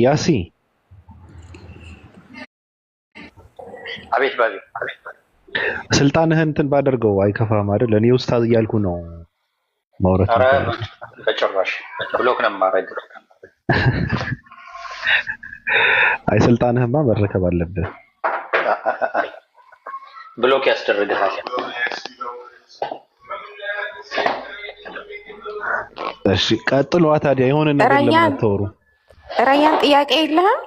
ያሲ አቤት ባቢ ስልጣንህን እንትን ባደርገው አይከፋም አይደል? እኔ ኡስታዝ እያልኩ ነው ማውራት። ኧረ በጭራሽ ብሎክ ነው የማደርግ። አይ ስልጣንህማ መረከብ አለብህ። ብሎክ ያስደርግሃል። እሺ ቀጥሏ ታዲያ የሆነ ነገር ለማተወሩ ራያን ጥያቄ የለህም?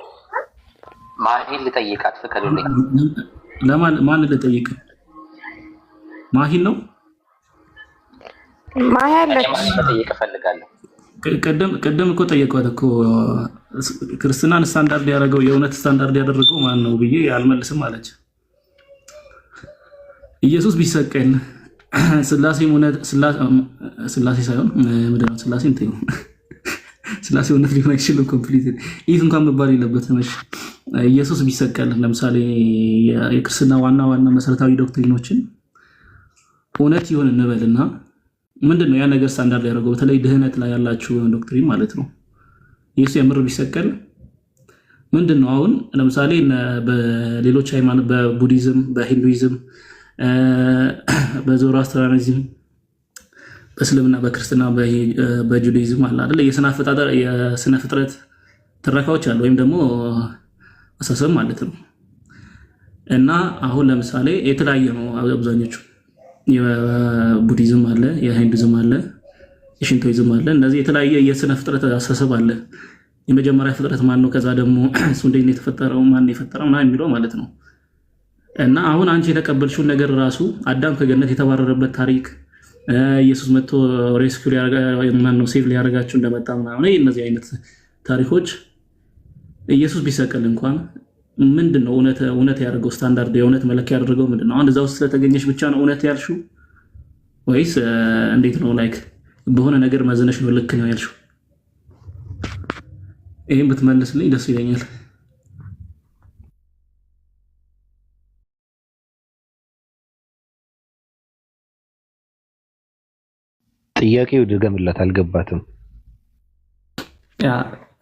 ማሂን ልጠይቃት ፍቀዱልኝ። ማን ልጠይቅ? ማሂን ነው ማሂ አለች። ልጠይቅ እፈልጋለሁ። ቀደም እኮ ጠየቅኳት እኮ ክርስትናን ስታንዳርድ ያደረገው የእውነት ስታንዳርድ ያደረገው ማን ነው ብዬ አልመልስም አለች። ኢየሱስ ቢሰቀል ስላሴ ሳይሆን ምንድነው ስላሴ እንትን ነው ስላሴ እውነት ሊሆን አይችልም። ኮምፕሊት ይህ እንኳን መባል የለበትም። ኢየሱስ ቢሰቀል ለምሳሌ የክርስትና ዋና መሰረታዊ ዶክትሪኖችን እውነት ይሆን እንበልና ምንድነው ያ ነገር ስታንዳርድ ያደረገው? በተለይ ድህነት ላይ ያላችሁ ዶክትሪን ማለት ነው። ኢየሱስ የምር ቢሰቀል ምንድነው አሁን ለምሳሌ በሌሎች ሃይማኖት በቡዲዝም፣ በሂንዱይዝም፣ በዞራስትራኒዝም፣ በእስልምና፣ በክርስትና፣ በጁዳይዝም አለ አይደል የስነ ፍጥረት ትረካዎች አሉ ወይም ደግሞ አሳሰብ ማለት ነው። እና አሁን ለምሳሌ የተለያየ ነው አብዛኞቹ የቡዲዝም አለ፣ የሂንዱይዝም አለ፣ የሽንቶይዝም አለ። እነዚህ የተለያየ የስነ ፍጥረት አሳሰብ አለ። የመጀመሪያ ፍጥረት ማን ነው፣ ከዛ ደግሞ እሱ እንዴት ነው የተፈጠረው፣ ማን ነው የፈጠረው ምናምን የሚለው ማለት ነው። እና አሁን አንቺ የተቀበልሽውን ነገር ራሱ አዳም ከገነት የተባረረበት ታሪክ ኢየሱስ መጥቶ ሬስኪው ማነው ሴቭ ሊያደርጋቸው እንደመጣ ምናምን እነዚህ አይነት ታሪኮች ኢየሱስ ቢሰቀል እንኳን ምንድነው እውነት ያደርገው ስታንዳርድ የእውነት መለኪያ ያደረገው ምንድነው? አንድ እዛ ውስጥ ስለተገኘሽ ብቻ ነው እውነት ያልሽው ወይስ እንዴት ነው? ላይክ በሆነ ነገር መዘነሽ ነው ልክ ነው ያልሽው? ይሄን ብትመልስልኝ ደስ ይለኛል። ጥያቄው ድገምላት፣ አልገባትም። ያ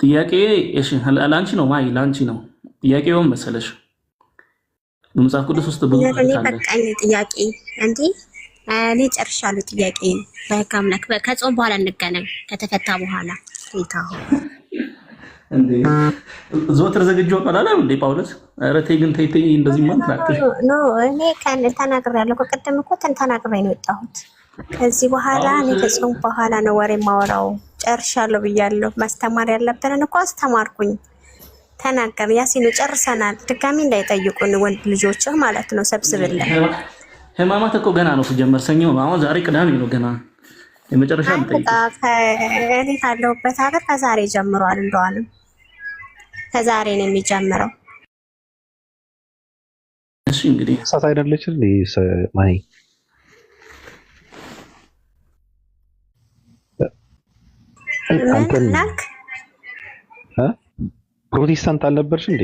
ጥያቄ እሺ ላንቺ ነው ማይ ላንቺ ነው ጥያቄውን መሰለሽ በመጽሐፍ ቅዱስ ውስጥ ብዙ በቃኝ ጥያቄ እንዴ እኔ ጨርሻለሁ። ጥያቄ በህግ አምላክ ከጾም በኋላ እንገናኝ ከተፈታ በኋላ ጌታው እንዴ ዞትር ዘግጆ ቀላላ እንዴ ጳውሎስ ኧረ ተይ ግን ተይ እንደዚህ ማለት ኖ እኔ ከን ተናግሬያለሁ። ከቀደም እኮ ተናግሬ ነው የወጣሁት። ከዚህ በኋላ እኔ ከጾም በኋላ ነው ወሬ ማወራው። ጨርሻለሁ ብያለሁ። ማስተማር ያለብንን እኮ አስተማርኩኝ። ተናገር ያሲኑ ጨርሰናል። ድጋሚ እንዳይጠይቁን ወንድ ልጆችህ ማለት ነው። ሰብስብልን። ህማማት እኮ ገና ነው ሲጀመር ሰኞ ነው። አሁን ዛሬ ቅዳሜ ነው ገና የመጨረሻ እንጠይቅ። እኔ ካለሁበት ሀገር ከዛሬ ጀምሯል። እንደዋልም ከዛሬ ነው የሚጀምረው። እሺ እንግዲህ ሳት አይደለች ማይ ፕሮቴስታንት አልነበርሽ እንዴ?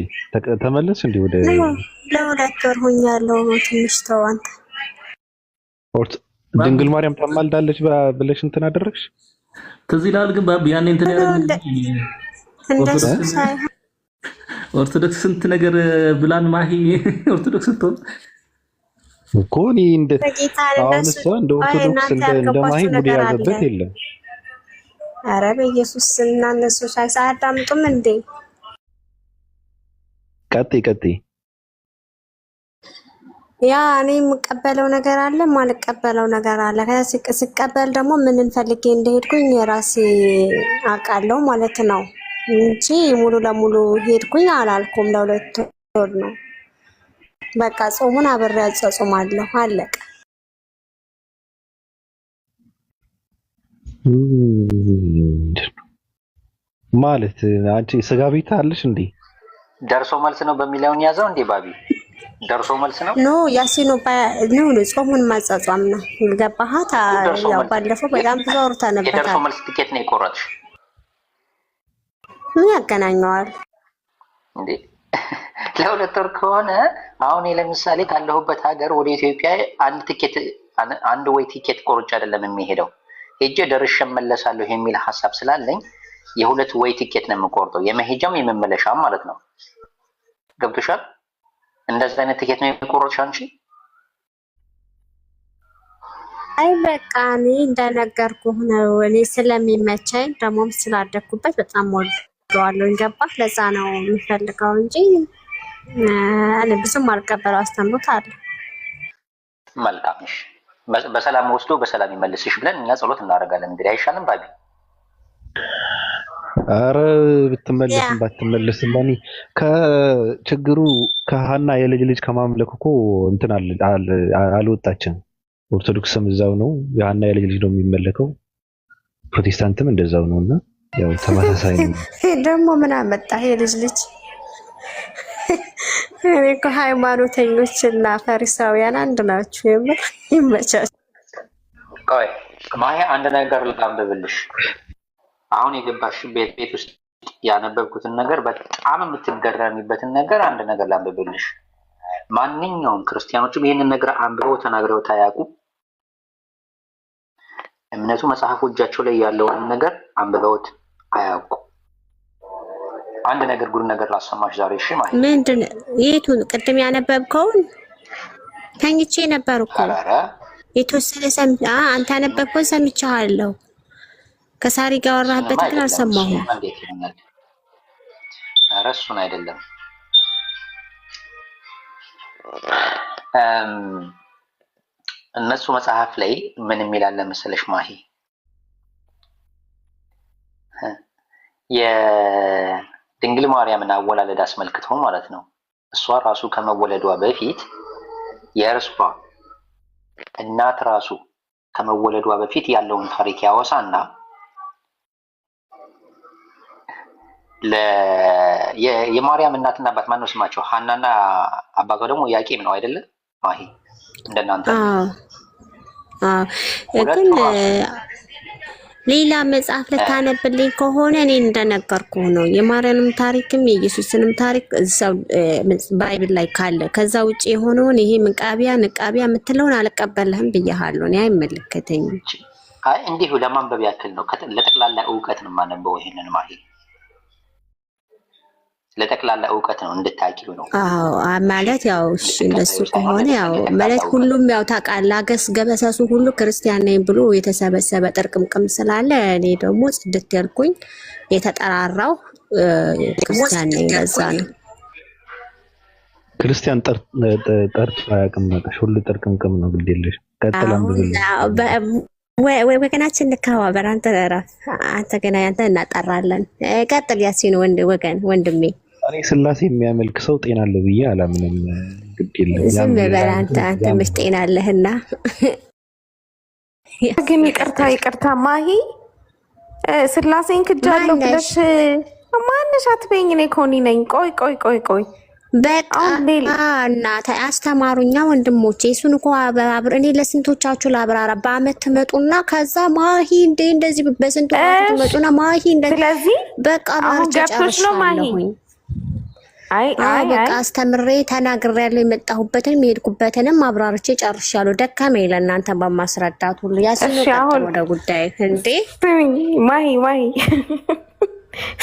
ተመለስሽ እንዴ? ወደ ለሁለት ወር ሆኛለሁ። ትንሽ ተው አንተ። ድንግል ማርያም ታማልዳለች ብለሽ እንትን አደረግሽ? ትዝ ይላል ግን ባብ ያኔ እንትን ኦርቶዶክስ ስንት ነገር ብላን ማሂ ኦርቶዶክስ ስትሆን እኮ እኔ እንደ አሁን እሷ እንደ ኦርቶዶክስ እንደ ማሂ ሙድ ያዘበት የለም። ኧረ በኢየሱስ እና እነሱ ሳያዳምጡም እንዴ? ቀጥይ ያ እኔ የምቀበለው ነገር አለ፣ ማልቀበለው ነገር አለ። ስቀበል ደግሞ ምን ፈልጌ እንደሄድኩኝ የራሴ አውቃለሁ ማለት ነው እንጂ ሙሉ ለሙሉ ሄድኩኝ አላልኩም። ለሁለት ወር ነው በቃ ጾሙን አብሬ አጾማለሁ። አለቀ። ማለት አንቺ ስጋ ቤት አለሽ እንዴ? ደርሶ መልስ ነው በሚለውን ያዘው እንዴ ባቢ? ደርሶ መልስ ነው ኖ ያሲኑ ነው ጾሙን ማጻጻም ነው። ገባሃት? ያው ባለፈው በጣም ብዙ አውርታ ነበር። የደርሶ መልስ ትኬት ነው የቆረጥሽ? ምን ያገናኘዋል እንዴ? ለሁለት ወር ከሆነ አሁን ለምሳሌ ካለሁበት ሀገር ወደ ኢትዮጵያ አንድ ወይ ቲኬት ቆርጬ አይደለም የሚሄደው ሄጄ ደርሼ እመለሳለሁ የሚል ሀሳብ ስላለኝ የሁለት ወይ ቲኬት ነው የምቆርጠው፣ የመሄጃም የመመለሻም ማለት ነው። ገብቶሻል? እንደዚህ አይነት ቲኬት ነው የቆረጥሽ አንቺ? አይ በቃ እኔ እንደነገርኩህ ነው። እኔ ስለሚመቸኝ ደግሞም ስላደኩበት በጣም ወደዋለሁ። ገባህ? ለዛ ነው የሚፈልገው እንጂ እኔ ብዙም አልቀበለው አስተምሮት አለ። መልካም እሺ፣ በሰላም ወስዶ በሰላም ይመልስሽ ብለን እኛ ጸሎት እናደርጋለን። እንግዲህ አይሻልም ባቢ? አረ ብትመለስም ባትመለስም ባኒ ከችግሩ ከሀና የልጅ ልጅ ከማምለክ እኮ እንትን አልወጣችም። ኦርቶዶክስም እዛው ነው፣ የሀና የልጅ ልጅ ነው የሚመለከው። ፕሮቴስታንትም እንደዛው ነውና ያው ተመሳሳይ ነው። ደግሞ ምን አመጣ የልጅ ልጅ? እኔ እኮ ሃይማኖተኞችና ፈሪሳውያን አንድ ናችሁ። የምር ይመቻችሁ። ቆይ ማሂ አንድ ነገር ላንብብልሽ። አሁን የገባሽ ቤት ውስጥ ያነበብኩትን ነገር በጣም የምትገረሚበትን ነገር አንድ ነገር ላንብብልሽ። ማንኛውም ክርስቲያኖችም ይህንን ነገር አንብበው ተናግረው ታያቁ። እምነቱ መጽሐፉ እጃቸው ላይ ያለውን ነገር አንብበውት አያውቁ። አንድ ነገር ጉድ ነገር ላሰማሽ ዛሬ። እሺ ማለት ምንድን የቱን? ቅድም ያነበብከውን ተኝቼ ነበር እኮ የተወሰነ አንተ ያነበብከውን ሰምቻለሁ። ከሳሪ ጋር ወራህበት ግን አልሰማሁም። ኧረ እሱን አይደለም። እነሱ መጽሐፍ ላይ ምን የሚላል መሰለሽ ማሂ? የድንግል ማርያምን አወላለድ አስመልክቶ ማለት ነው። እሷ ራሱ ከመወለዷ በፊት የእርሷ እናት ራሱ ከመወለዷ በፊት ያለውን ታሪክ ያወሳና የማርያም እናትና አባት ማን ነው ስማቸው? ሀናና አባቷ ደግሞ ያቄም ነው አይደለ ማሂ? እንደናንተ ግን ሌላ መጽሐፍ ልታነብልኝ ከሆነ እኔ እንደነገርኩ ነው። የማርያምም ታሪክም የኢየሱስንም ታሪክ እዛው ባይብል ላይ ካለ፣ ከዛ ውጪ የሆነውን ይሄ ንቃቢያ የምትለውን አልቀበልህም ብያለሁ። እኔ አይመለከተኝም። አይ እንዲሁ ለማንበብ ያክል ነው። ለጠቅላላ እውቀት ነው የማነበው ይሄንን ማሂ፣ ለጠቅላላ እውቀት ነው እንድታቂው ነው። አዎ ማለት ያው እሺ፣ እንደሱ ከሆነ ያው ማለት ሁሉም ያው ታውቃለህ፣ አገስ ገበሰሱ ሁሉ ክርስቲያን ነኝ ብሎ የተሰበሰበ ጥርቅምቅም ስላለ እኔ ደግሞ ጽድት ያልኩኝ የተጠራራው ክርስቲያን ነኝ። ለዛ ነው ክርስቲያን ጠርጥ አያውቅም። በቃሽ ሁሉ ጥርቅምቅም ነው። ግድ የለሽ ቀጥላም ወገናችን እንከባበር። አንተ ገና ያንተ እናጠራለን። ቀጥል ያሲን ወንድሜ። እኔ ስላሴ የሚያመልክ ሰው ጤና አለው ብዬ አላምንም። ግድ የለም ዝም በል አንተ መች ጤና አለህና። ግን ይቅርታ ማሂ ስላሴን ክጃለሁ ብለሽ ማነሽ አትበይኝ። እኔ ኮኒ ነኝ። ቆይ በቃ እናት አስተማሩኛ ወንድሞቼ። እሱን እኮ እኔ ለስንቶቻችሁ ላብራራ። በአመት ትመጡና ከዛ ማሂ እንደዚህ በስንቱ ትመጡና ማሂ ስለዚህ በቃ ማርጭ ጨርሻለሁኝ። በቃ አስተምሬ ተናግሬያለሁ። የመጣሁበትን የሄድኩበትንም አብራርቼ ጨርሻለሁ። ደከመኝ ለእናንተ በማስረዳት ሁሉ። ያሲን ወደ ጉዳይ እንዴ ማሂ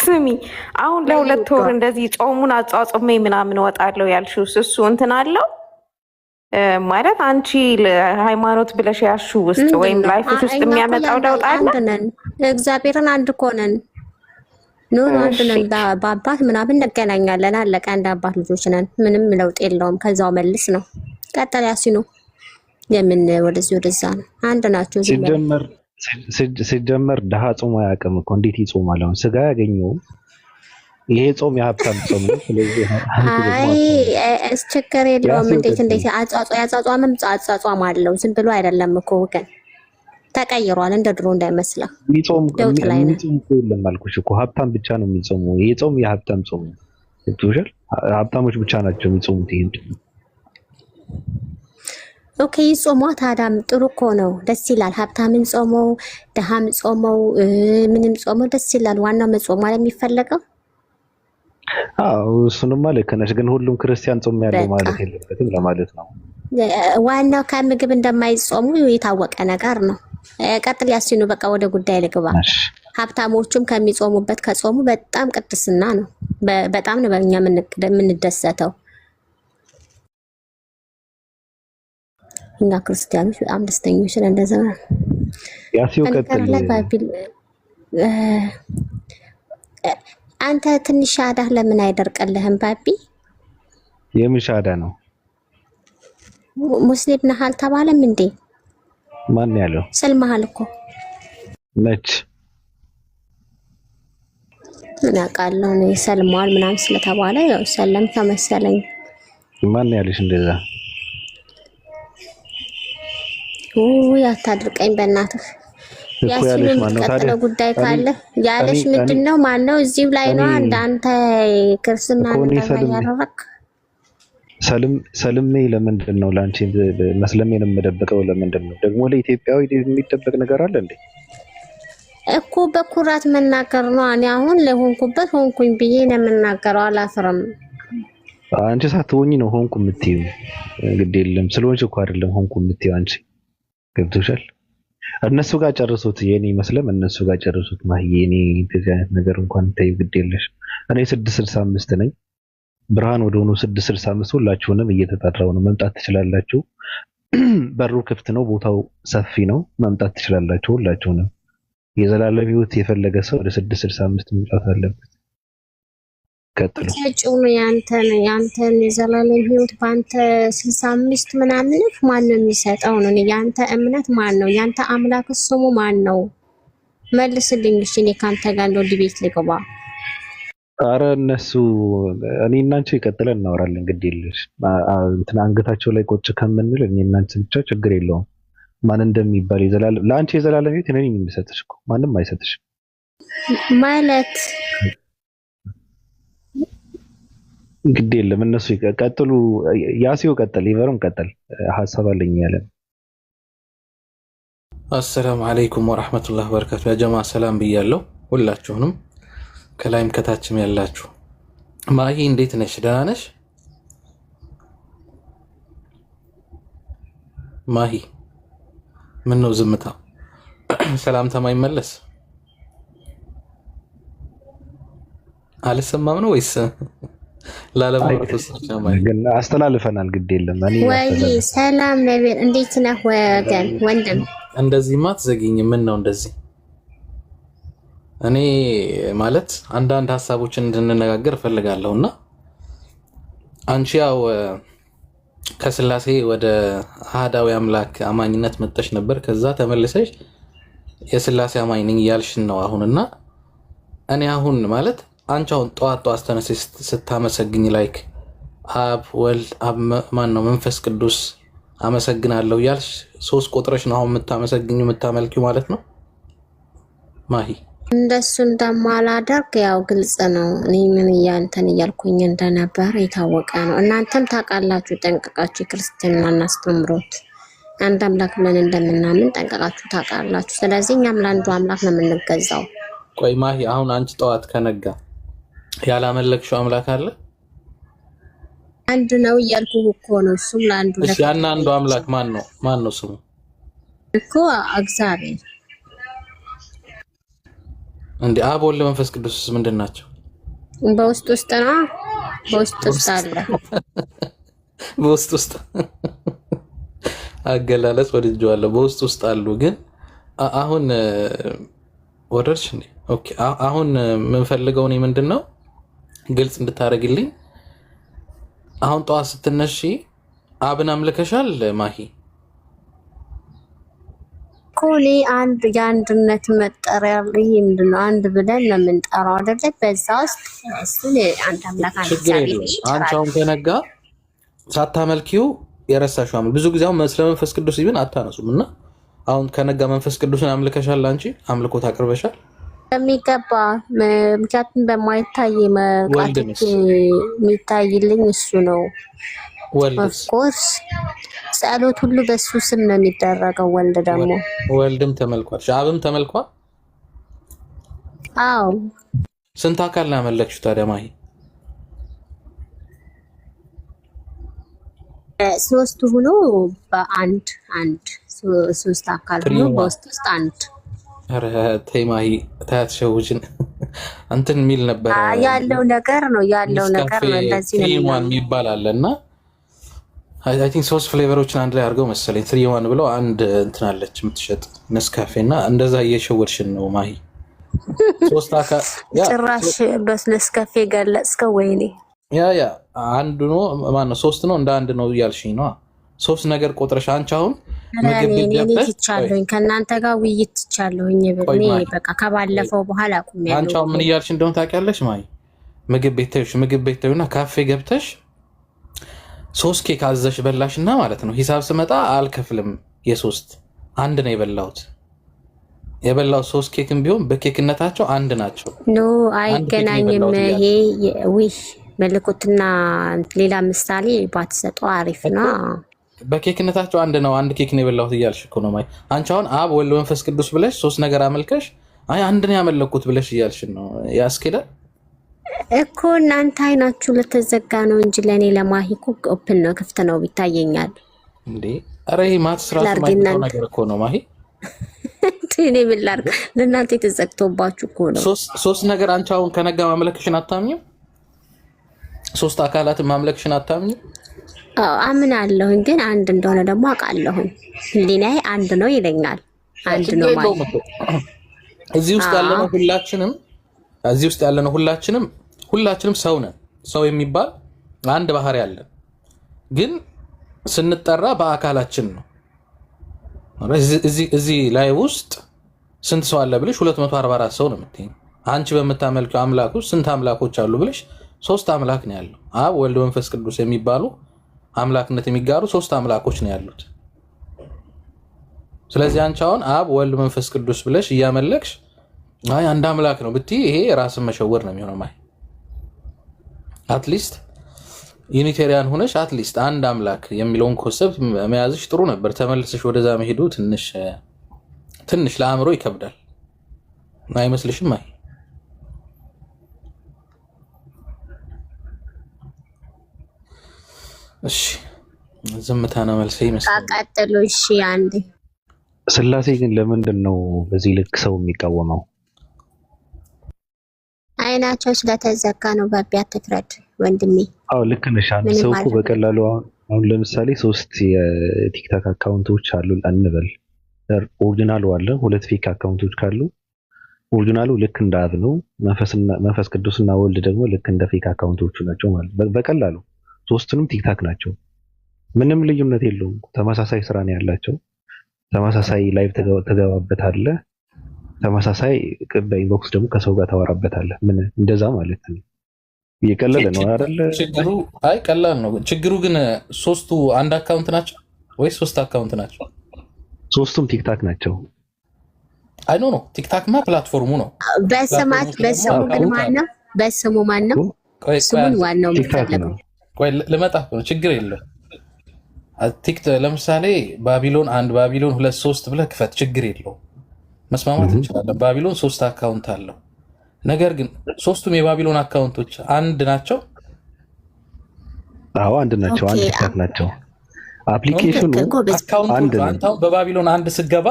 ስሚ አሁን ለሁለት ወር እንደዚህ ጾሙን አጻጽሜ ምናምን ወጣለሁ ያልሽው እሱ እንትን አለው ማለት አንቺ ሃይማኖት ብለሽ ያልሽው ውስጥ ወይም ላይፍሽ ውስጥ የሚያመጣው ለውጥ አለ? እግዚአብሔርን አንድ ኮነን አንድ ነን። በአባት ምናምን እንገናኛለን። አለቀ። አንድ አባት ልጆች ነን። ምንም ለውጥ የለውም። ከዛው መልስ ነው። ቀጠል ያሲኑ የምን ወደዚህ ወደዛ ነው። አንድ ናቸው። ሲጀመር ድሃ ጾም አያውቅም እኮ እንዴት ይጾማል? አሁን ስጋ ያገኘው ይሄ ጾም የሀብታም ጾም ነው። ስለዚህ ችግር የለውም። እንዴት አጻጿም አለው። ዝም ብሎ አይደለም እኮ ግን ተቀይሯል። እንደ ድሮ እንዳይመስላ የሚጾም የለም አልኩሽ እኮ ሀብታም ብቻ ነው የሚጾመው። ይሄ ጾም የሀብታም ጾም ነው። ገብቶሻል? ሀብታሞች ብቻ ናቸው የሚጾሙት ይሄን። ኦኬ ይጾማ። ታዲያም ጥሩ እኮ ነው። ደስ ይላል። ሀብታምን ጾመው ድሃም ጾመው ምንም ጾመው ደስ ይላል። ዋናው መጾም ማለት የሚፈለገው እሱንማ ልክ ነሽ። ግን ሁሉም ክርስቲያን ጾም ያለው ማለት የለበትም ለማለት ነው። ዋናው ከምግብ እንደማይጾሙ የታወቀ ነገር ነው። ቀጥል ያሲኑ። በቃ ወደ ጉዳይ ልግባ። ሀብታሞቹም ከሚጾሙበት ከጾሙ በጣም ቅድስና ነው። በጣም ነው በእኛ የምንደሰተው። እኛ ክርስቲያኖች በጣም ደስተኞች ነን። እንደዛ ነው። ያሲው ቀጥል። አንተ ትንሽ ሻዳህ ለምን አይደርቅልህም ባቢ? የምሻዳ ነው ሙስሊም ነህ አልተባለም እንዴ? ማን ያለው? ሰልመሃል እኮ ነች። ምን አውቃለሁ እኔ ሰልመዋል ምናምን ስለተባለ ያው ሰለም ተመሰለኝ። ማን ያለሽ እንደዛ? ያታድርቀኝ በእናትህ። ያሲን የምትቀጥለው ጉዳይ ካለ ያለሽ ምንድነው? ማነው እዚሁ ላይ ነው አንተ ክርስትና ያደረክ? ሰልሜ ለምንድን ነው ላንቺ መስለሜን የምደብቀው? ለምንድን ነው ደግሞ ለኢትዮጵያዊ የሚደበቅ ነገር አለ እንዴ? እኮ በኩራት መናገር ነው። እኔ አሁን ለሆንኩበት ሆንኩኝ ብዬ ነው የምናገረው። አላፍርም። አንቺ ሳትሆኚ ነው ሆንኩ የምትይው። ግድ የለም ስለሆንሽ እኮ አይደለም ሆንኩ የምትይው አንቺ። ገብቶሻል? እነሱ ጋር ጨርሱት። የኔ መስለም እነሱ ጋር ጨርሱት። ማህዬ እኔ እንደዚህ አይነት ነገር እንኳን ተይው፣ ግድ የለሽ። እኔ 665 ነኝ። ብርሃን ወደ ሆኖ 665 ሁላችሁንም እየተጣራው ነው። መምጣት ትችላላችሁ። በሩ ክፍት ነው። ቦታው ሰፊ ነው። መምጣት ትችላላችሁ ሁላችሁንም። የዘላለም ህይወት የፈለገ ሰው ወደ 665 መምጣት አለበት። ቀጥሉ። ተጨው ነው ያንተን የዘላለም ህይወት ባንተ 65 ምናምን ማን ነው የሚሰጠው? ነው ያንተ እምነት ማን ነው? ያንተ አምላክ ስሙ ማን ነው? መልስልኝ እሺ። እኔ ካንተ ጋር እንደው ዲቤት ልገባ። አረ እነሱ እኔ እና አንቺ ይቀጥለን እናወራለን። ግድ የለሽ እንትን አንገታቸው ላይ ቁጭ ከምንል እኔ እና አንቺ ብቻ ችግር የለውም። ማን እንደሚባል የዘላለም ለአንቺ የዘላለም ህይወት እኔ ነኝ የምሰጥሽ እኮ ማንም አይሰጥሽም ማለት ግድ የለም። እነሱ ይቀጥሉ። ያሲው ቀጥል፣ ይቨርም ቀጥል። ሐሳብ አለኝ ያለ። አሰላሙ አለይኩም ወራህመቱላሂ ወበረካቱ። ያ ጀማ ሰላም ብያለሁ ሁላችሁንም፣ ከላይም ከታችም ያላችሁ። ማሂ እንዴት ነሽ? ደህና ነሽ ማሂ? ምን ነው ዝምታ? ሰላምታ ማይመለስ አልሰማም ነው ወይስ ግን አስተላልፈናል? ግድ የለም። ወይ ሰላም ነብር፣ እንዴት ነህ ወገን ወንድም? እንደዚህማ አትዘጊኝ። ምን ነው እንደዚህ? እኔ ማለት አንዳንድ ሀሳቦችን እንድንነጋገር እፈልጋለሁና አንቺ ያው ከስላሴ ወደ አሃዳዊ አምላክ አማኝነት መጥተሽ ነበር። ከዛ ተመልሰሽ የስላሴ አማኝ ነኝ እያልሽን ነው አሁንና እኔ አሁን ማለት አንቺ አሁን ጠዋት ተነስተሽ ስታመሰግኝ ላይክ አብ ወልድ ማን ነው መንፈስ ቅዱስ አመሰግናለሁ እያልሽ 3 ቁጥሮች ነው አሁን የምታመሰግኙ የምታመልኪው ማለት ነው ማሂ? እንደሱ እንደማላደርግ ያው ግልጽ ነው። እኔ ምን ያንተን እያልኩኝ እንደነበር የታወቀ ነው። እናንተም ታውቃላችሁ ጠንቀቃችሁ። ክርስቲያናን አስተምሮት አንድ አምላክ ብለን እንደምናምን ጠንቀቃችሁ ታውቃላችሁ። ስለዚህ እኛም ለአንዱ አምላክ ነው የምንገዛው። ቆይ ማሂ አሁን አንቺ ጠዋት ከነጋ ያላመለክሽው አምላክ አለ? አንድ ነው እያልኩህ እኮ ነው። እሱም ለአንዱ እሺ፣ ያን አንዱ አምላክ ማን ነው ስሙ? እኮ እግዚአብሔር። እንዴ አብ ወልድ መንፈስ ቅዱስ ምንድን ናቸው? በውስጥ ነው። በውስጥ አለ። በውስጥ አገላለጽ ወድጄዋለሁ። በውስጥ አሉ። ግን አሁን ወረድሽ እንዴ? ኦኬ አሁን የምንፈልገው እኔ ምንድነው ግልጽ እንድታረግልኝ። አሁን ጠዋት ስትነሺ አብን አምልከሻል ማሂ? ኮሊ አንድ የአንድነት መጠሪያ ይሄ ምንድነው? አንድ ብለን ነው የምንጠራው አይደለ? በዛ ውስጥ እሱ አንድ አምላክ አንድ እግዚአብሔር። አንቺ አሁን ከነጋ ሳታመልኪው የረሳሽው አምላክ ብዙ ጊዜ አሁን ስለ መንፈስ ቅዱስ ይብን አታነሱም እና አሁን ከነጋ መንፈስ ቅዱስን አምልከሻል? አንቺ አምልኮት አቅርበሻል? በሚገባ ምክንያቱም በማይታይ መቃተት የሚታይልኝ እሱ ነው። ኦፍኮርስ ጸሎት ሁሉ በሱ ስም ነው የሚደረገው። ወልድ ደግሞ ወልድም ተመልኳል፣ አብም ተመልኳል። አዎ ስንት አካል ነው ያመለክሽው ታዲያ ማሂ? 3 ሆኖ በአንድ 3 አካል ሆኖ በውስጥ አንድ ኧረ ተይ ማሂ ታያትሸውጅን እንትን የሚል ነበር ያለው ነገር ነው እንደዚህ ነው የሚባል አለ እና አይ ቲንክ 3 ፍሌቨሮችን አንድ ላይ አድርገው መሰለኝ 3-1 ብለው አንድ እንትን አለች የምትሸጥ ነስካፌ እና እንደዛ እየሸወድሽን ነው ማሂ። 3 አካ ጭራሽ በነስካፌ ገለጽከው ወይኔ። ያ አንዱ ነው ማነው 3 ነው እንደ አንድ ነው እያልሽኝ ነው። 3 ነገር ቆጥረሽ አንቺ አሁን ምግብ ቤት ትቻለሁኝ ከእናንተ ጋር ውይይት ትቻለሁኝ እኔ በቃ ከባለፈው በኋላ አቁሜያለሁ። አንቺ አሁን ምን እያልሽ እንደሆነ ታውቂያለሽ ማሂ? ምግብ ቤት ተይውና ካፌ ገብተሽ 3 ኬክ አዘሽ በላሽና ማለት ነው ሂሳብ ስመጣ አልከፍልም የ3 አንድ ነው የበላው 3 ኬክም ቢሆን በኬክነታቸው አንድ ናቸው። ኖ አይገናኝም። ይሄ ዊሽ መልኩትና ሌላ ምሳሌ ባትሰጠው አሪፍ ነው። በኬክነታቸው አንድ ነው። አንድ ኬክ ነው የበላሁት እያልሽ እኮ ነው ማይ። አንቺ አሁን አብ ወልድ መንፈስ ቅዱስ ብለሽ 3 ነገር አመልከሽ አይ አንድ ነው ያመለኩት ብለሽ እያልሽ ነው ያስኬዳል እኮ። እናንተ አይናችሁ ለተዘጋ ነው እንጂ ለኔ ለማሂ እኮ ኦፕን ነው ክፍት ነው ይታየኛል እንዴ። ኧረ ይሄ ማትስ ራሱ ማይተው ነገር እኮ ነው ማሂ። እኔ ምን ላድርግ? ለእናንተ የተዘግቶባችሁ እኮ ነው። 3 ነገር አንቺ አሁን ከነጋ ማምለክሽን አታምኚም? 3 አካላትን ማምለክሽን አታምኚም? አምናለሁኝ ግን አንድ እንደሆነ ደግሞ አውቃለሁኝ። ህሊናዬ አንድ ነው ይለኛል። አንድ ነው ማለት እዚህ ውስጥ ያለነው ሁላችንም ሰው ነን። ሰው የሚባል አንድ ባህሪ አለን፣ ግን ስንጠራ በአካላችን ነው። እዚህ ላይ ውስጥ ስንት ሰው አለ ብለሽ 244 ሰው ነው የምትይኝ። አንቺ በምታመልከው አምላክ ውስጥ ስንት አምላኮች አሉ ብለሽ 3 አምላክ ነው ያለው። አብ ወልድ መንፈስ ቅዱስ የሚባሉ አምላክነት የሚጋሩ 3 አምላኮች ነው ያሉት። ስለዚህ አንቺ አሁን አብ ወልድ መንፈስ ቅዱስ ብለሽ እያመለክሽ አይ አንድ አምላክ ነው ብትይ ይሄ ራስን መሸወር ነው የሚሆነው ማይ። አትሊስት ዩኒቴሪያን ሆነሽ አትሊስት አንድ አምላክ የሚለውን ኮንሰፕት መያዝሽ ጥሩ ነበር። ተመልሰሽ ወደዛ መሄዱ ትንሽ ለአእምሮ ይከብዳል አይመስልሽም ማይ? እሺ ዝምታ ነው መልሴ ይመስላል። ቀጥሉ። እሺ አንዴ ስላሴ ግን ለምንድን ነው በዚህ ልክ ሰው የሚቃወመው? አይናቸው ስለተዘጋ ነው። ባቢ አትፍረድ ወንድሜ። አዎ ልክ ነሽ። አንድ ሰው እኮ በቀላሉ አሁን ለምሳሌ 3 የቲክታክ አካውንቶች አሉ እንበል። ኦሪጂናሉ አለ 2 ፌክ አካውንቶች ካሉ ኦሪጂናሉ ልክ እንደ አብ ነው፣ መንፈስ ቅዱስና ወልድ ደግሞ ልክ እንደ ፌክ አካውንቶቹ ናቸው ማለት በቀላሉ 3ቱንም ቲክታክ ናቸው። ምንም ልዩነት የለውም። ተመሳሳይ ስራ ነው ያላቸው። ተመሳሳይ ላይቭ ተገባበታለህ። ተመሳሳይ በኢንቦክስ ደግሞ ከሰው ጋር ታወራበታለህ። ምን እንደዛ ማለት ነው። እየቀለለ ነው አይደል? ችግሩ አይ ቀላል ነው። ችግሩ ግን 3ቱ አንድ አካውንት ናቸው ወይስ 3 አካውንት ናቸው? 3ቱም ቲክታክ ናቸው። አይ ኖ ቲክታክማ ፕላትፎርሙ ነው። በስሙ ግን ማነው? በስሙ ማነው? ስሙን ዋናው የሚፈልገው ቆይ ልመጣ ነው። ችግር የለው። ለምሳሌ ባቢሎን 1 ባቢሎን 2 3 ብለህ ክፈት። ችግር የለው። መስማማት እንችላለን። ባቢሎን 3 አካውንት አለው። ነገር ግን 3ቱም የባቢሎን አካውንቶች አንድ ናቸው። አዎ አንድ ናቸው። አንድ ቲክታክ ናቸው። አፕሊኬሽኑ አንድ ነው። አንተ በባቢሎን 1 ስገባ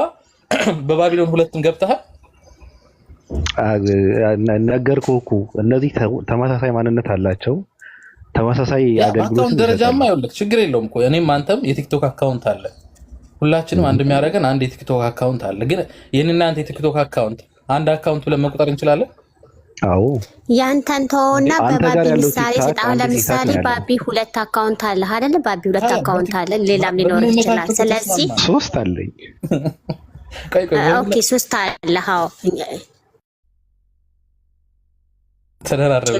በባቢሎን 2ም ገብተሃል። ነገርኩህ እኮ እነዚህ ተመሳሳይ ማንነት አላቸው። ተመሳሳይ አገልግሎት ደረጃማ ይኸውልህ፣ ችግር የለውም እኮ እኔም አንተም የቲክቶክ አካውንት አለ። ሁላችንም አንድ የሚያደርገን አንድ የቲክቶክ አካውንት አለ። ግን የኔና አንተ የቲክቶክ አካውንት አንድ አካውንት ብለን መቁጠር እንችላለን? አዎ ያንተን ተወውና በባቢ ምሳሌ ስጣው። ለምሳሌ ባቢ 2 አካውንት አለ አይደል? ባቢ 2 አካውንት አለ፣ ሌላም ሊኖር ይችላል። ስለዚህ 3 አለኝ። ኦኬ 3 አለ። አዎ ተደራረበ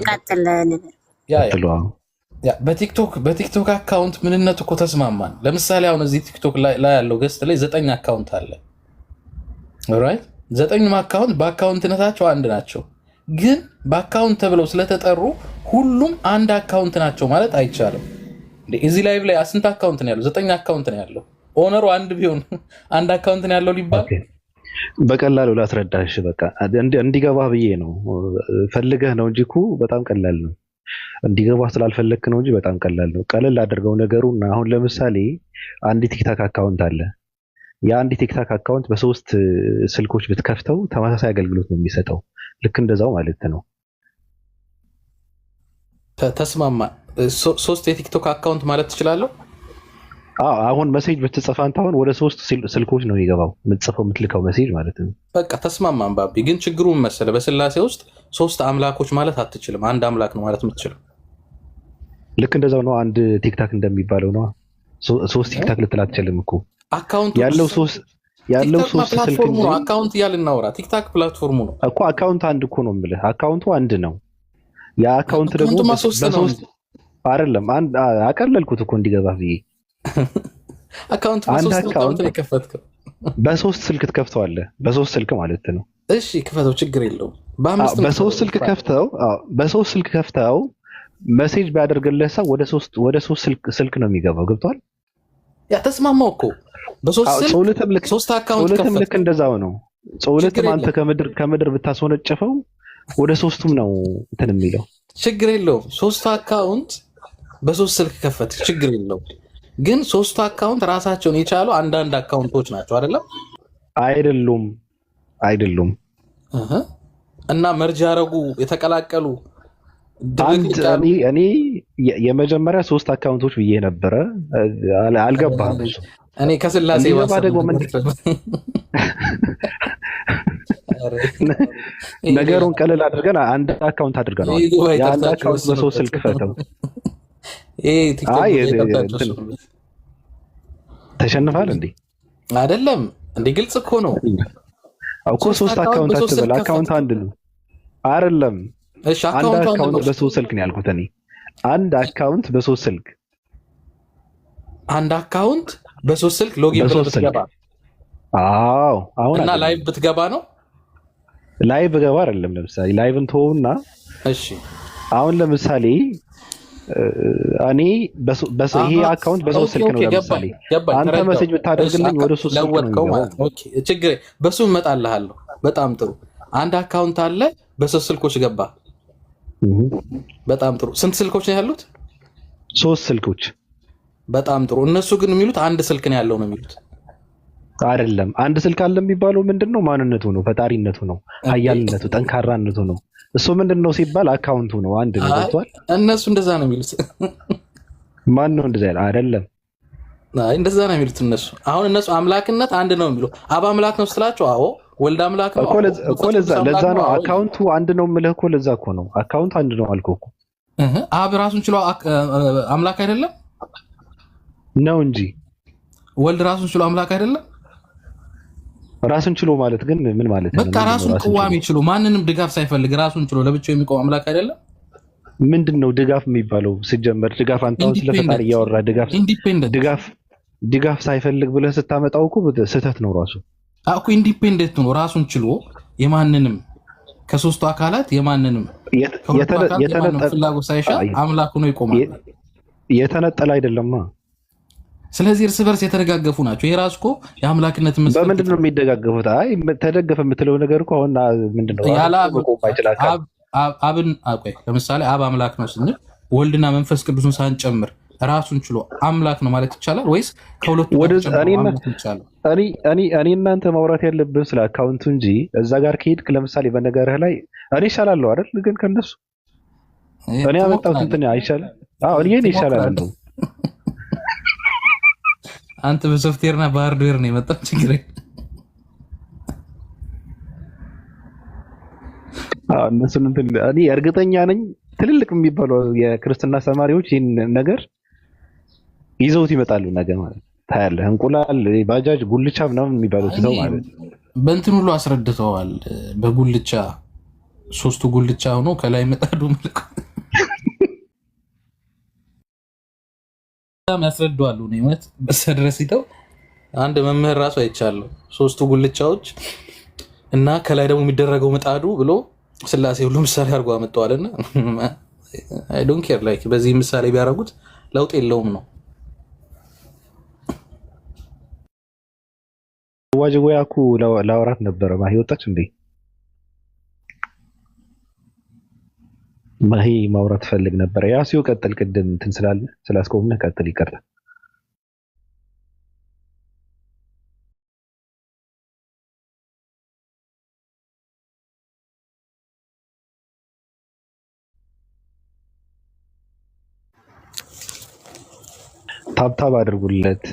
በቲክቶክ አካውንት ምንነቱ እኮ ተስማማን። ለምሳሌ አሁን እዚህ ቲክቶክ ላይ ያለው ገስት ላይ 9 አካውንት አለ። ኦልራይት 9ም አካውንት በአካውንትነታቸው አንድ ናቸው። ግን በአካውንት ተብለው ስለተጠሩ ሁሉም አንድ አካውንት ናቸው ማለት አይቻልም። እዚህ ላይቭ ላይ ስንት አካውንት ነው ያለው? 9 አካውንት ነው ያለው። ኦነሩ አንድ ቢሆን አንድ አካውንት ነው ያለው ሊባል በቀላሉ ላስረዳሽ። በቃ እንዲገባህ ብዬ ነው። ፈልገህ ነው እንጂ እኮ በጣም ቀላል ነው። እንዲገባህ ስላልፈለግክ ነው እንጂ በጣም ቀላል ነው። ቀለል አድርገው ነገሩና አሁን ለምሳሌ አንድ ቲክታክ አካውንት አለ። የአንድ ቲክታክ አካውንት በሶስት ስልኮች ብትከፍተው ተመሳሳይ አገልግሎት ነው የሚሰጠው። ልክ እንደዛው ማለት ነው። ተስማማ። ሶስት የቲክቶክ አካውንት ማለት ትችላለህ? አሁን ሜሴጅ ብትጽፍ አንተ አሁን ወደ ሶስት ስልኮች ነው የሚገባው የምትጽፈው የምትልከው ሜሴጅ ማለት ነው። በቃ ተስማማን ባቢ። ግን ችግሩ ምን መሰለህ? በስላሴ ውስጥ ሶስት አምላኮች ማለት አትችልም። አንድ አምላክ ነው ማለት የምትችለው። ልክ እንደዛው ነው። አንድ ቲክታክ እንደሚባለው ነው። ሶስት ቲክታክ ልትል አትችልም እኮ። አካውንቱ ያለው ሶስት ስልክ እንጂ አካውንት እያልን እናውራ። ቲክታክ ፕላትፎርሙ ነው እኮ። አካውንት አንድ እኮ ነው የምልህ። አካውንቱ አንድ ነው። ያ አካውንት ደግሞ በሶስት አይደለም። አንድ አቀለልኩት እኮ እንዲገባ ብዬ። አካውንት በሶስት ነው የከፈትከው። በሶስት ስልክ ትከፍተዋለህ። በሶስት ስልክ ማለት ነው። እሺ ክፈተው፣ ችግር የለውም። በሶስት ስልክ ከፍተው ሜሴጅ ቢያደርግልህ ሰው ወደ ሶስት ስልክ ነው የሚገባው። ገብቷል? ያ ተስማማው እኮ። በሶስት ስልክ ሶስት አካውንት ከፈትክ። ልክ እንደዛው ነው። ጸውለትም አንተ ከምድር ብታስወነጨፈው ወደ ሶስቱም ነው እንትን የሚለው። ችግር የለውም። ሶስት አካውንት በሶስት ስልክ ከፈትክ፣ ችግር የለውም። ግን ሶስቱ አካውንት ራሳቸውን የቻሉ አንዳንድ አካውንቶች ናቸው አይደለም? አይደሉም። እና መርጃ ያረጉ የተቀላቀሉ እኔ የመጀመሪያ ሶስት አካውንቶች ብዬ ነበረ። አልገባህም? እኔ ከስላሴ ደግሞ ነገሩን ቀለል አድርገን አንድ አካውንት አድርገናል። የአንድ አካውንት በሶስት ስልክ ፈተው ተሸንፋል እንዴ? አይደለም እንዴ? ግልጽ እኮ ነው እኮ። ሶስት አካውንት አትበል። አካውንት አንድ ነው አይደለም? እሺ አንድ አካውንት በሶስት ስልክ ነው ያልኩት እኔ። አንድ አካውንት በሶስት ስልክ ሎጊን ብትገባ፣ አዎ አሁን እና ላይቭ ብትገባ ነው። ላይቭ ገባ አይደለም። ለምሳሌ ላይቭን ተወውና፣ እሺ አሁን ለምሳሌ እኔ ይሄ አካውንት በሶስት ስልክ ነው። ለምሳሌ አንተ ሜሴጅ ብታደርግልኝ ወደ ሶስት ስልክ ነው ማለት ነው። ኦኬ ችግር በሱ እመጣልሃለሁ። በጣም ጥሩ። አንድ አካውንት አለ በሶስት ስልኮች ገባ። በጣም ጥሩ። ስንት ስልኮች ነው ያሉት? ሶስት ስልኮች። በጣም ጥሩ። እነሱ ግን የሚሉት አንድ ስልክ ነው ያለው ነው የሚሉት። አይደለም። አንድ ስልክ አለ የሚባለው ምንድነው? ማንነቱ ነው፣ ፈጣሪነቱ ነው፣ ኃያልነቱ፣ ጠንካራነቱ ነው። እሱ ምንድነው ሲባል አካውንቱ ነው። አንድ ነው። ገብቷል? እነሱ እንደዛ ነው የሚሉት። ማን ነው እንደዛ ያለ? አይደለም። አይ እንደዛ ነው የሚሉት እነሱ። አሁን እነሱ አምላክነት አንድ ነው የሚሉ። አብ አምላክ ነው ስላቸው፣ አዎ ወልድ አምላክ ነው እኮ። ለዛ ነው አካውንቱ አንድ ነው የምልህ እኮ። ለዛ እኮ ነው አካውንቱ አንድ ነው አልኩህ እኮ። አብ ራሱን ችሎ አምላክ አይደለም ነው እንጂ። ወልድ ራሱን ችሎ አምላክ አይደለም። ራሱን ችሎ ማለት ግን ምን ማለት ነው? በቃ ራሱን ቅዋሜ ችሎ ማንንም ድጋፍ ሳይፈልግ ራሱን ችሎ ለብቻው የሚቆም አምላክ አይደለም። ምንድነው ድጋፍ የሚባለው? ሲጀመር ድጋፍ አንተው ስለፈጣሪ እያወራ ድጋፍ ሳይፈልግ ብለህ ስታመጣው እኮ ስህተት ነው ራሱ እኮ። ኢንዲፔንደንት ነው ራሱን ችሎ የማንንም ከሶስቱ አካላት የማንንም ፍላጎት ሳይሻ አምላክ ሆኖ ይቆማል። የተነጠለ አይደለማ። ስለዚህ እርስ በርስ የተደጋገፉ ናቸው። ይሄ ራሱ እኮ የአምላክነት መስፈርት። በምንድን ነው የሚደጋገፉት? አይ ተደገፈ የምትለው ነገር እኮ አሁን ምንድነው? አብን አቆይ። ለምሳሌ አብ አምላክ ነው ስንል ወልድና መንፈስ ቅዱስን ሳንጨምር ራሱን ችሎ አምላክ ነው ማለት ይቻላል ወይስ ከሁለቱ እኔ እናንተ ማውራት ያለብን ስለ አካውንቱ እንጂ እዛ ጋር ከሄድክ ለምሳሌ በነገርህ ላይ እኔ ይሻላለሁ አይደል? ግን ከነሱ እኔ ያመጣሁት እንትን አይሻልም? አዎ እኔ ይሻላል። አንተ በሶፍትዌርና በሃርድዌር ነው የመጣው። ችግር እነሱን እንትን እኔ እርግጠኛ ነኝ ትልልቅ የሚባሉ የክርስትና ተማሪዎች ይህን ነገር ይዘውት ይመጣሉ። ነገር ማለት ታያለህ። እንቁላል፣ ባጃጅ፣ ጉልቻ ምናምን የሚባሉት ሰው ማለት በእንትን ሁሉ አስረድተዋል። በጉልቻ ሶስቱ ጉልቻ ሆኖ ከላይ ምጣዱ ምልክ በጣም ያስረዳዋሉ። ነው እውነት በሰድረስ ይተው አንድ መምህር ራሱ አይቻለሁ። ሶስቱ ጉልቻዎች እና ከላይ ደግሞ የሚደረገው ምጣዱ ብሎ ስላሴ ሁሉ ምሳሌ አድርጎ አመጣዋልና አይ ዶንት ኬር ላይክ በዚህ ምሳሌ ቢያደርጉት ለውጥ የለውም ነው። ዋጅጎያኩ ላወራት ነበረ። ማሂ ወጣች እንዴ? ማሂ ማውራት ፈልግ ነበረ። ያ ሲው ቀጥል። ቅድም እንትን ስላስቆምነህ ቀጥል። ይቀርላል ታብታብ አድርጉለት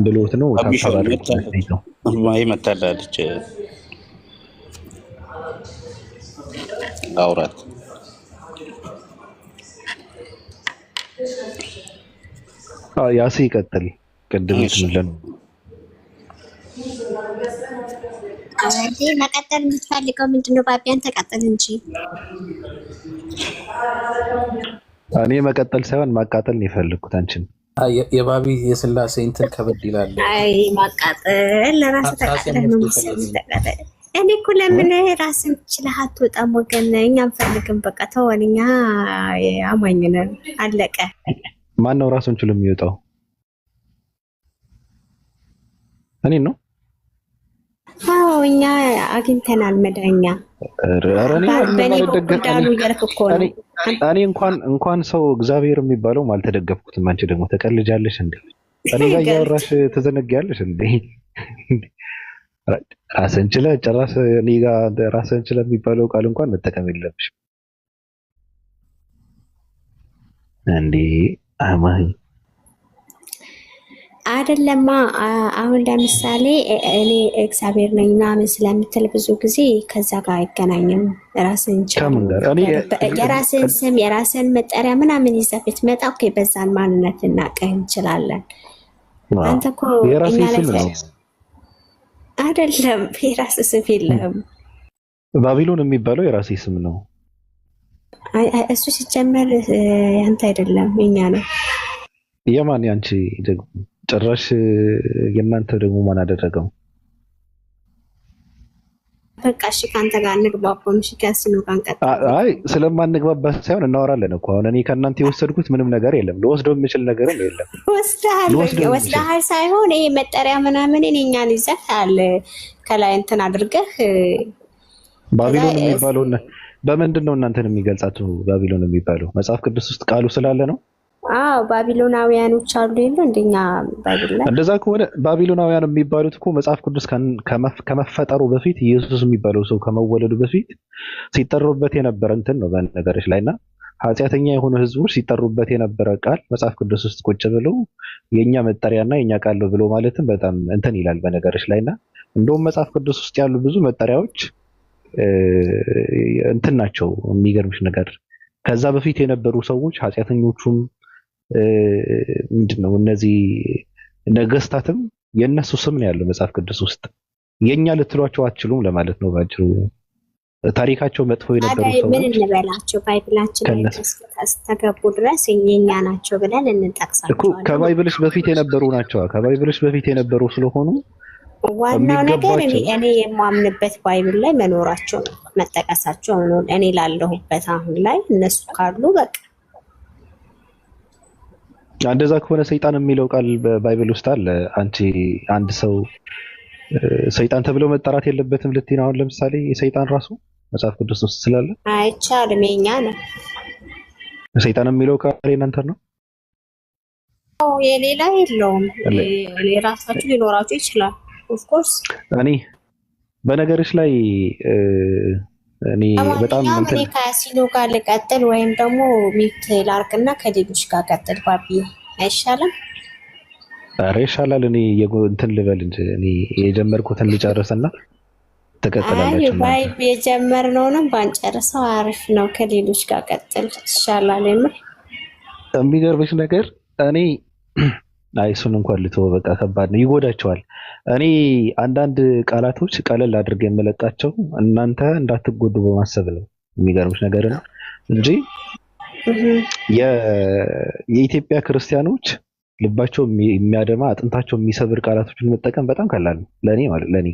ብሎት ነው። ታብታብ አድርጉለት ነው ማይ መታላለች አውራት ያሲ ይቀጥል። ቅድም እንትን መቀጠል የምትፈልገው ምንድነው? ባቢያን ተቀጥል እንጂ እኔ መቀጠል ሳይሆን ማቃጠል ነው የፈለኩት አንቺን። የባቢ የስላሴ እንትን ከበድ ይላል። አይ ማቃጠል ለራስህ ተቃጥለህ ነው ተቃጠል። እኔ እኮ ለምን ራስን ችለህ አትወጣም? ወገን እኛ አንፈልግም። በቃ ተወን፣ እኛ አማኝ ነን። አለቀ። ማን ነው ራሱን ችሎ የሚወጣው? እኔ ነው። አዎ እኛ አግኝተናል መዳኛ። እኔ እንኳን ሰው እግዚአብሔር የሚባለውም አልተደገፍኩትም። አንቺ ደግሞ ተቀልጃለሽ እንዴ? እኔ ጋር እያወራሽ ተዘነጊያለሽ እንዴ? ራስን ችለህ ጭራሽ እኔ ጋር ራስን ችለህ የሚባለው ቃል እንኳን መጠቀም የለብሽም እንዴ? አማኝ አይደለማ። አሁን ለምሳሌ እኔ እግዚአብሔር ነኝ ምናምን ስለምትል ብዙ ጊዜ ከዛ ጋር አይገናኝም። ራስን የራስን ስም የራስን መጠሪያ ምናምን ይዘህ ብትመጣ ኦኬ፣ በዛን ማንነት እናውቅህ እንችላለን። አንተ እኮ የራሴ ስም ነው አይደለም፣ የራስ ስም የለህም። ባቢሎን የሚባለው የራሴ ስም ነው። እሱ ሲጀመር ያንተ አይደለም የኛ ነው። የማን ያንቺ ደግሞ ጭራሽ የእናንተ ደግሞ ማን አደረገው? በቃ እሺ ካንተ ጋር እንግባባም። እሺ ከሲኑ ጋር እንቀጥል። አይ ስለማንግባባ ሳይሆን እናወራለን እኮ። አሁን እኔ ከእናንተ የወሰድኩት ምንም ነገር የለም፣ ልወስደው የምችል ነገርም የለም። ወስደሃል ሳይሆን ይሄ መጠሪያ ምናምን እኛን ይዘሃል ከላይ እንትን አድርገህ ባቢሎን የሚባለው በምንድን ነው እናንተን የሚገልጻችሁ? ባቢሎን የሚባለው መጽሐፍ ቅዱስ ውስጥ ቃሉ ስላለ ነው። አዎ ባቢሎናውያኖች አሉ የለ እንደኛ ባቢሎን። እንደዛ ከሆነ ባቢሎናውያን የሚባሉት እኮ መጽሐፍ ቅዱስ ከመፈጠሩ በፊት ኢየሱስ የሚባለው ሰው ከመወለዱ በፊት ሲጠሩበት የነበረ እንትን ነው በነገሮች ላይና ኃጢአተኛ የሆኑ ህዝቦች ሲጠሩበት የነበረ ቃል መጽሐፍ ቅዱስ ውስጥ ቁጭ ብለው የኛ መጠሪያና የኛ ቃል ነው ብሎ ማለትም በጣም እንትን ይላል በነገሮች ላይና እንደውም መጽሐፍ ቅዱስ ውስጥ ያሉ ብዙ መጠሪያዎች እንትን ናቸው። የሚገርምሽ ነገር ከዛ በፊት የነበሩ ሰዎች ኃጢአተኞቹም ምንድነው እነዚህ ነገስታትም የነሱ ስም ነው ያለው መጽሐፍ ቅዱስ ውስጥ። የኛ ልትሏቸው አትችሉም ለማለት ነው ባጭሩ። ታሪካቸው መጥፎ የነበሩ ሰዎች ምን እንበላቸው? ባይብላችን ተገቡ ድረስ የኛ ናቸው ብለን እንጠቅሳቸው እኮ። ከባይብልሽ በፊት የነበሩ ናቸው። ከባይብልሽ በፊት የነበሩ ስለሆኑ ዋናው ነገር እኔ የማምንበት ባይብል ላይ መኖራቸው ነው፣ መጠቀሳቸው ነው። እኔ ላለሁበት አሁን ላይ እነሱ ካሉ በቃ እንደዛ ከሆነ ሰይጣን የሚለው ቃል በባይብል ውስጥ አለ። አንቺ አንድ ሰው ሰይጣን ተብሎ መጠራት የለበትም ልትይ ነው? አሁን ለምሳሌ የሰይጣን ራሱ መጽሐፍ ቅዱስ ውስጥ ስላለ አይቻልም። የኛ ነው ሰይጣን የሚለው ቃል የእናንተ ነው? የሌላ የለውም። የራሳችሁ ሊኖራችሁ ይችላል። ኦፍኮርስ እኔ በነገርሽ ላይ እኔ በጣም እኔ ከሲኖ ጋር ልቀጥል ወይም ደግሞ ሚት ላርቅና ከሌሎች ጋር ቀጥል። ባቢ አይሻልም? ኧረ ይሻላል። እኔ እንትን ልበል እንጂ እኔ የጀመርኩትን ልጨርስና ተቀጥላላችሁ። ባይ የጀመርነውንም ባንጨርሰው አሪፍ ነው። ከሌሎች ጋር ቀጥል ይሻላል። የሚገርምሽ ነገር እኔ እሱን እንኳን ልተወው፣ በቃ ከባድ ነው፣ ይጎዳቸዋል። እኔ አንዳንድ ቃላቶች ቀለል አድርገ የመለቃቸው እናንተ እንዳትጎዱ በማሰብ ነው። የሚገርምሽ ነገር ነው እንጂ የኢትዮጵያ ክርስቲያኖች ልባቸው የሚያደማ አጥንታቸው የሚሰብር ቃላቶችን መጠቀም በጣም ቀላል ነው ለእኔ ማለት ለእኔ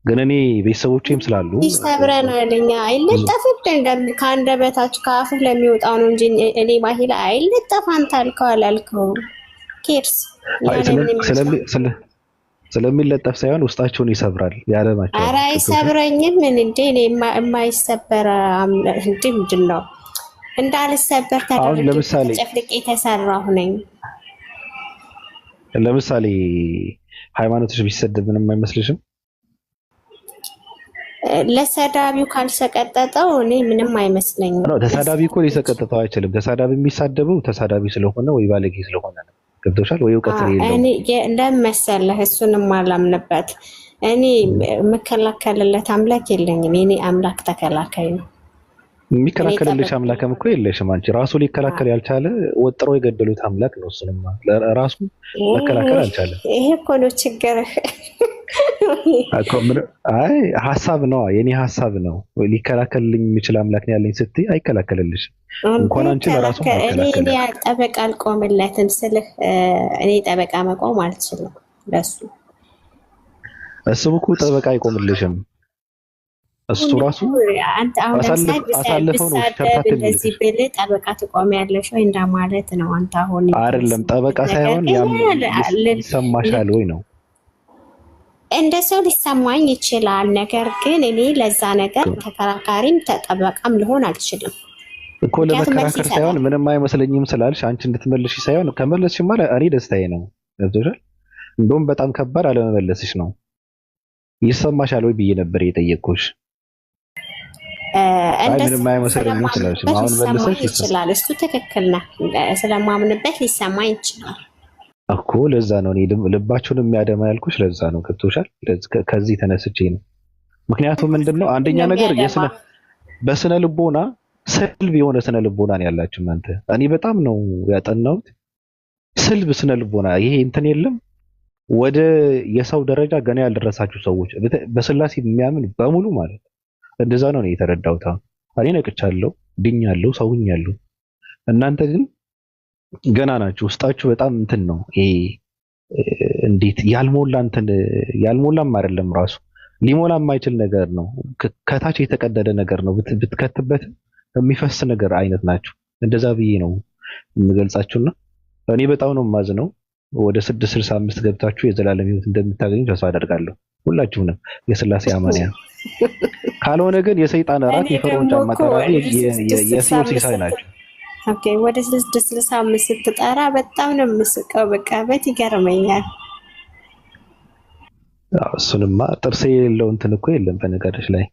ግን እኔ ቤተሰቦቼም ስላሉ ይሰብረናል። እኛ አይለጠፍብን ከአንደበታችሁ ከአፍህ ለሚወጣው ነው እንጂ እኔ ማሂላ አይለጠፍ አንተ አልከው አላልከው ኬርስ ስለሚለጠፍ ሳይሆን ውስጣቸውን ይሰብራል ያለማቸው። ኧረ አይሰብረኝም። ምን እንዴ እኔ የማይሰበር ምንድን ነው እንዳልሰበር ተደርጌ ተጨፍልቄ የተሰራሁ ነኝ። ለምሳሌ ሃይማኖቶች ቢሰደብ ምንም አይመስልሽም? ለሰዳቢው ካልሰቀጠጠው እኔ ምንም አይመስለኝም። ተሳዳቢ እኮ ሊሰቀጥጠው አይችልም። ተሳዳቢ የሚሳደበው ተሳዳቢ ስለሆነ ወይ ባለጌ ስለሆነ ነው። ገብቶሻል ወይ? እውቀት የለውም። እኔ ለመሰለህ እሱንም አላምንበት። እኔ የምከላከልለት አምላክ የለኝም። የኔ አምላክ ተከላካይ ነው። የሚከላከልልሽ አምላክም እኮ የለሽም አንቺ። ራሱ ሊከላከል ያልቻለ ወጥረው የገደሉት አምላክ ነው። እሱንማ ራሱ መከላከል አልቻለም። ይሄ እኮ ነው ችግርህ። አይ ሀሳብ ነው፣ የኔ ሀሳብ ነው። ሊከላከልልኝ የሚችል አምላክ ነው ያለኝ ስትይ አይከላከልልሽም። እንኳን አንቺ ለራሱ እኔ ጠበቃ አልቆምለትም ስልህ እኔ ጠበቃ መቆም አልችልም ለሱ። እሱም እኮ ጠበቃ አይቆምልሽም። እሱ ራሱ አንተ አሁን አሳልፈው ነው ሸርታትን እንደዚህ ብለህ ጠበቃ ትቆሚያለሽ ወይ እንደማለት ነው። አንተ አሁን አይደለም ጠበቃ ሳይሆን ይሰማሻል ወይ ነው። እንደ ሰው ሊሰማኝ ይችላል። ነገር ግን እኔ ለዛ ነገር ተከራካሪም ተጠበቃም ልሆን አልችልም እኮ። ለመከራከር ሳይሆን ምንም አይመስለኝም ስላልሽ አንቺ እንድትመልሺ ሳይሆን ከመለስሽማ እኔ ደስታዬ ነው። ገብቶሻል? እንደውም በጣም ከባድ አለመመለስሽ ነው። ይሰማሻል ወይ ብዬ ነበር የጠየቅኩሽ። ምንም አይመስለኝም ስላልሽ አሁን መልሰሽ ይችላል። እሱ ትክክል ነው። ስለማምንበት ሊሰማኝ ይችላል እኮ። ለዛ ነው እኔ ልባችሁን የሚያደማ ያልኩሽ። ለዛ ነው ገብቶሻል? ከዚህ ተነስቼ ነው። ምክንያቱም ምንድነው አንደኛ ነገር በስነ ልቦና ስልብ የሆነ ስነ ልቦና ነው ያላችሁ እናንተ። እኔ በጣም ነው ያጠናሁት ስልብ ስነ ልቦና። ይሄ እንትን የለም ወደ የሰው ደረጃ ገና ያልደረሳችሁ ሰዎች በስላሴ የሚያምን በሙሉ ማለት እንደዛ ነው የተረዳሁት። እኔ ነቅቻለሁ፣ ድኛለሁ፣ ሰውኛለሁ። እናንተ ግን ገና ናችሁ። ውስጣችሁ በጣም እንትን ነው። ይሄ እንዴት ያልሞላ እንትን ያልሞላም አይደለም ራሱ ሊሞላ የማይችል ነገር ነው። ከታች የተቀደደ ነገር ነው። ብትከትበት የሚፈስ ነገር አይነት ናችሁ። እንደዛ ብዬ ነው የምገልጻችሁና እኔ በጣም ነው የማዝነው። ወደ 665 ገብታችሁ የዘላለም ሕይወት እንደምታገኙ ተስፋ አደርጋለሁ። ሁላችሁንም የስላሴ አማንያን። ካልሆነ ግን የሰይጣን ራት የፈርዖን ጫማ ጠራጊ የሲኦል ሲሳይ ናቸው። ኦኬ ወደ 665 ስትጠራ በጣም ነው የምስቀው። በቃ ይገርመኛል። እሱንማ ጥርሴ የሌለው እንትን እኮ የለም በነገርሽ ላይ።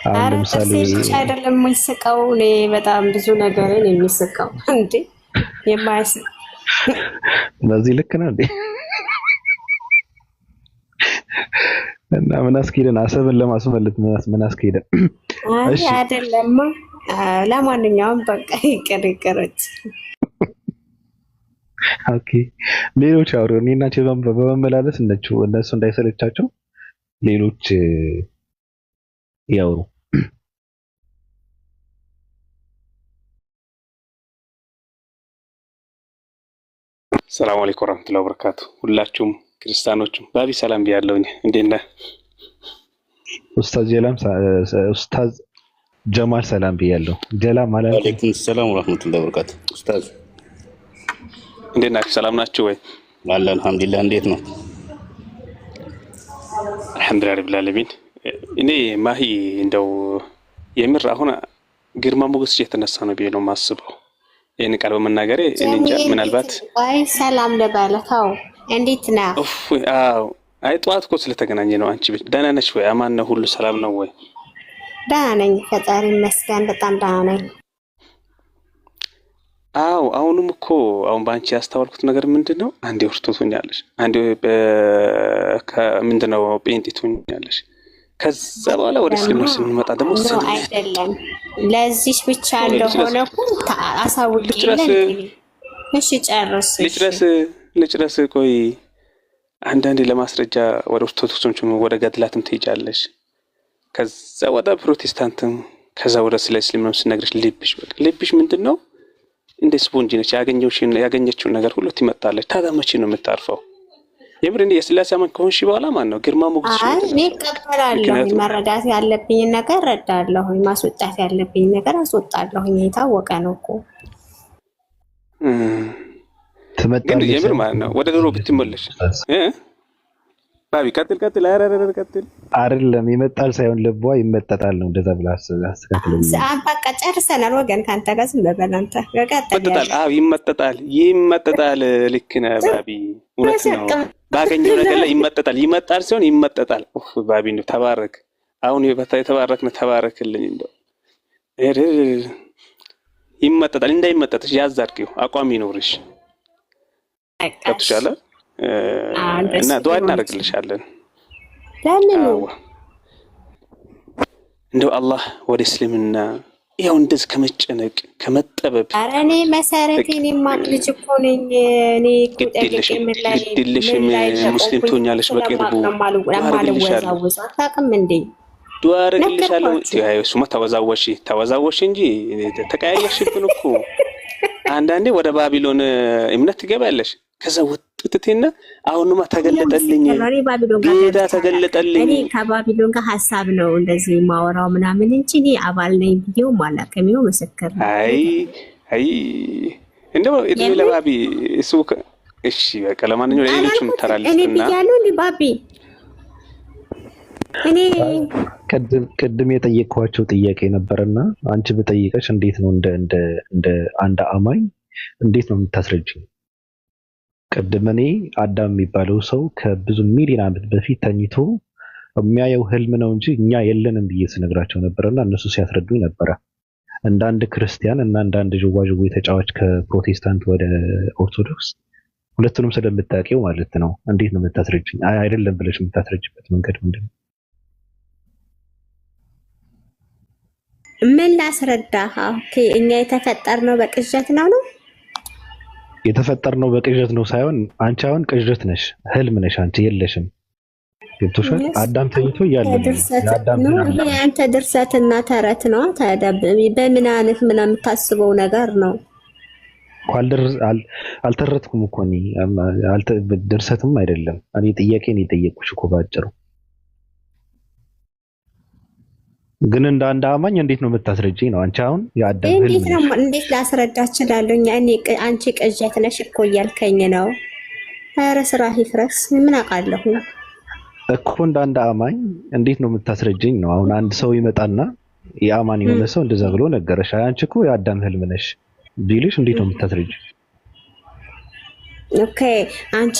አሁን ለምሳሌ ብቻ አይደለም የሚስቀው፣ እኔ በጣም ብዙ ነገርን የሚስቀው እንዴ የማይስቅ በዚህ ልክ ነው እንዴ? እና ምን አስኬደን አሰብን ለማስመለጥ ምን አስኬደን? እሺ አይደለም። ለማንኛውም በቃ ይቀርቀረች። ኦኬ ሌሎች አውሩ። እኔና አንቺ በመመላለስ እነሱ እንዳይሰለቻቸው ሌሎች ያውሩ። ሰላም አለይኩም ወራህመቱላሂ ወበረካቱ። ሁላችሁም ክርስቲያኖችም ባቢ ሰላም ብያለሁኝ። እንዴት ነህ ኡስታዝ ጀማል? ሰላም ብያለሁ። ጀላል ማለት ወአለይኩም ሰላም ወራህመቱላሂ ወበረካቱ። ኡስታዝ እንዴት ናችሁ? ሰላም ናችሁ ወይ? አለ አልሐምዱሊላህ። እንዴት ነው? አልሐምዱሊላህ ረቢል ዓለሚን። እኔ ማሂ እንደው የምር አሁን ግርማ ሞገስ የተነሳ ነው ብዬ ነው የማስበው። ይሄን ቃል በመናገሬ እኔ እንጃ ምናልባት አይ ሰላም ለባለታው እንዴት ነህ? አዎ አይ ጠዋት እኮ ስለተገናኘ ነው። አንቺ ደህና ነሽ ወይ? አማን ነው? ሁሉ ሰላም ነው ወይ? ደህና ነኝ ፈጣሪ ይመስገን፣ በጣም ደህና ነኝ። አዎ አሁንም እኮ አሁን በአንቺ ያስተዋልኩት ነገር ምንድነው? አንዴ ኦርቶዶክስ አንዴ ምንድነው ጴንጤ ሆኛለሽ። ከዛ በኋላ ወደ እስልምና ስንመጣ ደግሞ አይደለም ለዚህ ብቻ እንደሆነ እኮ አሳውቂኝ። እሺ ጨርስ። ልጨርስ። ቆይ አንዳንዴ ለማስረጃ ወደ ኦርቶዶክሶችም ወደ ገድላትም ትሄጃለሽ፣ ከዛ ወደ ፕሮቴስታንትም፣ ከዛ ወደ ስለ እስልምና ስነግርሽ ልብሽ ምንድነው እንደ ስፖንጅ ነች። ያገኘችውን ነገር ሁሉ ትመጣለች። ታዲያ መቼ ነው የምታርፈው? የምር እንደ የስላሴ አማኝ ከሆንሽ በኋላ ማን ነው ግርማ ሞገስ? እኔ እቀበላለሁ። መረዳት ያለብኝ ነገር እረዳለሁ፣ ማስወጣት ያለብኝ ነገር አስወጣለሁ። የታወቀ ነው እኮ ትመጣለች። የምር ማለት ነው ወደ ድሮ ብትመለሽ ባቢ ቀጥል። አረረረ ቀጥል። አይደለም ይመጣል ሳይሆን ልቧ ይመጠጣል ነው። እንደዛ ብላ አስተካክለኝ። በቃ ጨርሰናል። ወገን ካንተ ጋር ዝም በል አንተ። ይመጠጣል። አዎ ይመጠጣል። ልክ ነህ ባቢ፣ እውነት ነው። ባገኘው ነገር ላይ ይመጣል ሲሆን ይመጠጣል። ባቢ እንደው ተባረክ። አሁን የተባረክነው ተባረክልኝ። እንደው ይመጠጣል። እንዳይመጠጥሽ ያዝ አድርጊው። አቋም ይኖርሽ። ገብቶሻል? እና ዱዓ እናደርግልሻለን። ለምን እንደው አላህ ወደ እስልምና ያው እንደዚህ ከመጨነቅ ከመጠበብ ኧረ እኔ መሰረቴን የማቅ ልጅ እኮ ነኝ። እኔ ግድልሽም ሙስሊም ትሆኛለሽ በቅርቡ ማልወዛወዝ አታውቅም እንዴ? ዱዓ አደርግልሻለሁ። እሱማ ተወዛወሽ እንጂ ተቀያየሽብን እኮ። አንዳንዴ ወደ ባቢሎን እምነት ትገባለሽ። ከዛ ወጥተቴና አሁንማ ተገለጠልኝ ጌታ ተገለጠልኝ። እኔ ከባቢሎን ጋር ሀሳብ ነው እንደዚህ ማወራው ምናምን እንጂ እኔ አባል ነኝ ብዬው ማላከም ነው ምስክር። አይ እንደው እድሜ ለባቢ እሱ። እሺ በቃ ለማንኛውም ለሌሎችም ተራልፍና እኔ ብያለሁ እንዴ ባቢ? እኔ ቅድም የጠየቅኳቸው ጥያቄ ነበርና አንቺ በጠይቀሽ እንዴት ነው እንደ አንድ አማኝ እንዴት ነው የምታስረጅኝ? ቅድም እኔ አዳም የሚባለው ሰው ከብዙ ሚሊዮን ዓመት በፊት ተኝቶ የሚያየው ህልም ነው እንጂ እኛ የለንም ብዬ ስነግራቸው ነበርና እነሱ ሲያስረዱኝ ነበረ። እንደ አንድ ክርስቲያን እና እንደ አንድ ዥዋዥዌ ተጫዋች ከፕሮቴስታንት ወደ ኦርቶዶክስ ሁለቱንም ስለምታውቂው ማለት ነው እንዴት ነው የምታስረጅኝ? አይደለም ብለሽ የምታስረጅበት መንገድ ምንድን ነው? ምን ላስረዳህ? ኦኬ እኛ የተፈጠርነው በቅዠት ነው። የተፈጠርነው በቅዠት ነው ሳይሆን አንቺ አሁን ቅዠት ነሽ፣ ህልም ነሽ፣ አንቺ የለሽም። ገብቶሻል? አዳም ተኝቶ እያለ ነው። አንተ ድርሰትና ተረት ነው። በምን አይነት ምን የምታስበው ነገር ነው? አልተረትኩም እኮ እኔ ድርሰትም አይደለም። እኔ ጥያቄን የጠየቁሽ እኮ ባጭሩ። ግን እንደ አንድ አማኝ እንዴት ነው የምታስረጅኝ ነው? አንቺ አሁን የአዳም ህልም ነው። እንዴት ላስረዳ እችላለሁ? አንቺ ቅዠት ነሽ እኮ እያልከኝ ነው። ኧረ ስራ ይፍረስ። ምን አውቃለሁ እኮ እንደ አንድ አማኝ እንዴት ነው የምታስረጅኝ ነው? አሁን አንድ ሰው ይመጣና የአማን የሆነ ሰው እንደዛ ብሎ ነገረሽ፣ አንቺ እኮ የአዳም ህልም ነሽ ቢልሽ እንዴት ነው የምታስረጅኝ? ኦኬ አንቺ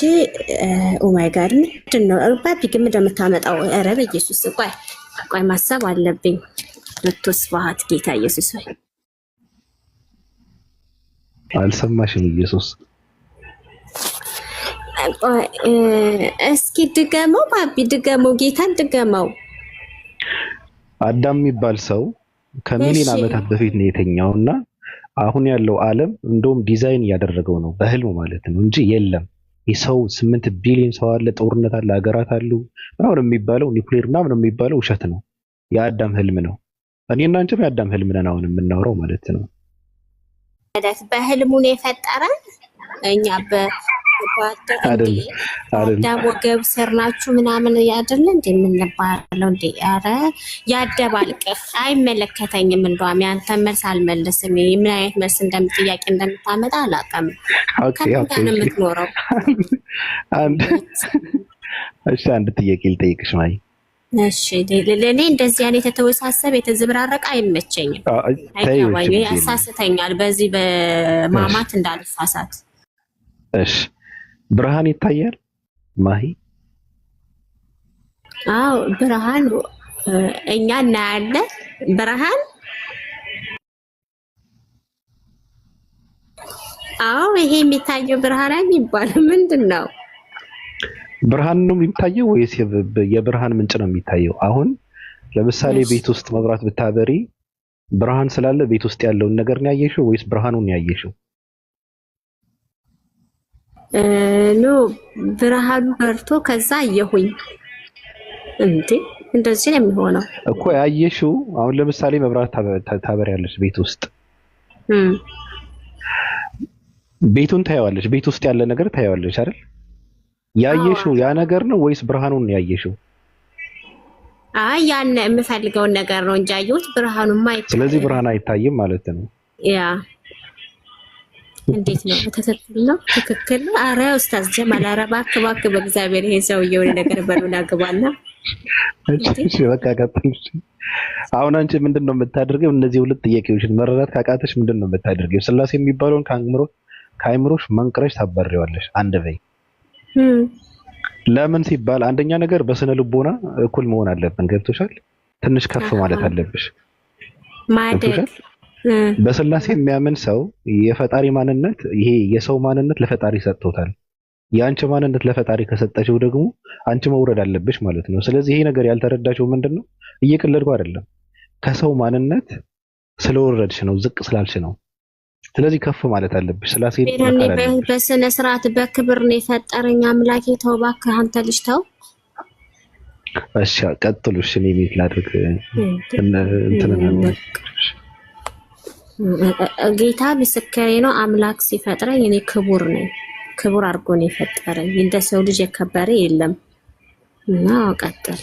ኦ ማይ ጋድ ምንድን ነው ባቢ ግን ምንድን ነው የምታመጣው? ኧረ በኢየሱስ ቆይ ማሰብ አለብኝ። ለቶስ ባህት ጌታ ኢየሱስ ሆይ አልሰማሽም? ኢየሱስ እስኪ ድገመው ባቢ ድገመው፣ ጌታን ድገመው። አዳም የሚባል ሰው ከሚሊዮን ዓመታት በፊት ነው የተኛውና አሁን ያለው ዓለም እንደውም ዲዛይን እያደረገው ነው በህልሙ ማለት ነው እንጂ የለም። የሰው 8 ቢሊዮን ሰው አለ፣ ጦርነት አለ፣ ሀገራት አሉ ምናምን የሚባለው ኒውክሌር ምናምን የሚባለው ውሸት ነው። የአዳም ህልም ነው። እኔና አንቺም የአዳም ህልም ነን አሁን የምናወራው ማለት ነው። በህልሙ ነው የፈጠረን እኛ አዳም ወገብ ስር ናችሁ ምናምን ያደለ እንዴ የምንባለው እንዴ? ኧረ ያደባልቅህ አይመለከተኝም። እንደውም ያንተ መልስ አልመልስም። ምን አይነት መልስ ጥያቄ እንደምታመጣ አላውቅም። ከምን ነው የምትኖረው? አንድ ጥያቄ ልጠይቅሽ ማይ። እሺ ለኔ እንደዚህ አይነት የተወሳሰበ የተዝብራረቀ አይመቸኝም፣ አይገባኝም፣ ያሳስተኛል። በዚህ በማማት እንዳልፋሳት። እሺ ብርሃን ይታያል ማሂ? አዎ ብርሃን እኛ እናያለን። ብርሃን አዎ ይሄ የሚታየው ብርሃን የሚባለው ምንድን ነው? ብርሃን ነው የሚታየው ወይስ የብርሃን ምንጭ ነው የሚታየው? አሁን ለምሳሌ ቤት ውስጥ መብራት ብታበሪ ብርሃን ስላለ ቤት ውስጥ ያለውን ነገር ነው ያየሽው ወይስ ብርሃኑን ነው ያየሽው? ኖ ብርሃኑ በርቶ ከዛ አየሁኝ። እንዴ እንደዚህ ነው የሚሆነው እኮ ያየሽው። አሁን ለምሳሌ መብራት ታበሪያለሽ ቤት ውስጥ ቤቱን ታየዋለሽ፣ ቤት ውስጥ ያለ ነገር ታየዋለሽ አይደል? ያየሽው ያ ነገር ነው ወይስ ብርሃኑን ነው ያየሽው? አይ ያን የምፈልገውን ነገር ነው እንጂ ያየሁት ብርሃኑማ አይታይም። ስለዚህ ብርሃን አይታይም ማለት ነው። ያ እንዴት ነው? ትክክል ነው። አረ ኡስታዝ ጀማል አረ እባክህ በእግዚአብሔር ይሄ ሰውዬ የሆነ ነገር በሉና ግባና። እሺ በቃ ቀጥልሽ። አሁን አንቺ ምንድነው የምታደርገው? እነዚህ ሁለት ጥያቄዎችን መረዳት ካቃተሽ ምንድነው የምታደርገው? ስላሴ የሚባለውን ከአእምሮሽ መንቅረሽ ታባሪዋለሽ። አንድ በይ። ለምን ሲባል አንደኛ ነገር በስነ ልቦና እኩል መሆን አለብን። ገብቶሻል? ትንሽ ከፍ ማለት አለብሽ። ማደግ በስላሴ የሚያምን ሰው የፈጣሪ ማንነት ይሄ የሰው ማንነት ለፈጣሪ ሰጥቶታል። የአንቺ ማንነት ለፈጣሪ ከሰጠሽው ደግሞ አንቺ መውረድ አለብሽ ማለት ነው። ስለዚህ ይሄ ነገር ያልተረዳሽው ምንድነው? እየቀለድኩ አይደለም። ከሰው ማንነት ስለወረድሽ ነው፣ ዝቅ ስላልሽ ነው። ስለዚህ ከፍ ማለት አለብሽ። ስላሴን በስነ ስርዓት በክብር ነው የፈጠረኝ አምላኬ። ተው እባክህ አንተ ልጅ ተው። እሺ ቀጥሉ። እሺ እኔ ቤት ላድርግ ጌታ ምስክሬ ነው። አምላክ ሲፈጥረኝ እኔ ክቡር ነኝ። ክቡር አድርጎ ነው የፈጠረኝ። እንደ ሰው ልጅ የከበረ የለም እና ቀጥል